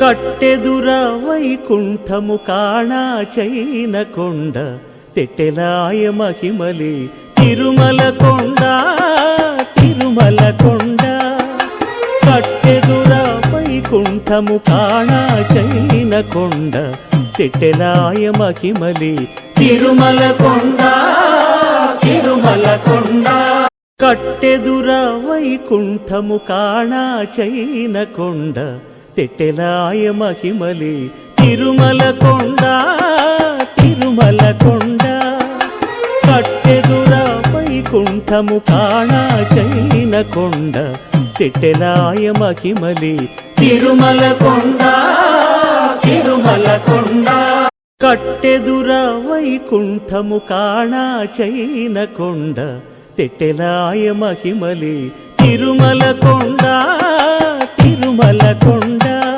కట్టెదుర వైకుంఠము కాణా చైన కొండ తెట్టెలాయ మహిమలి తిరుమల కొండ తిరుమల కొండ కట్టెదుర వైకుంఠము కాణా చైన కొండ తెట్టెలాయ మహిమలి తిరుమల కొండ తిరుమల కొండ కట్టెదుర వైకుంఠము కాణా చైన కొండ తెట్టెలాయ మహిమలి తిరుమల కొండ తిరుమల కొండ కట్టెదుర వైకుంఠము కాణా చైన కొండ తెట్టెలాయ మహిమలి తిరుమల కొండ తిరుమల కొండ కట్టెదుర వైకుంఠము కాణా చైన కొండ తెట్టెలాయ మహిమలి తిరుమల కొండ తిరుమల కొండ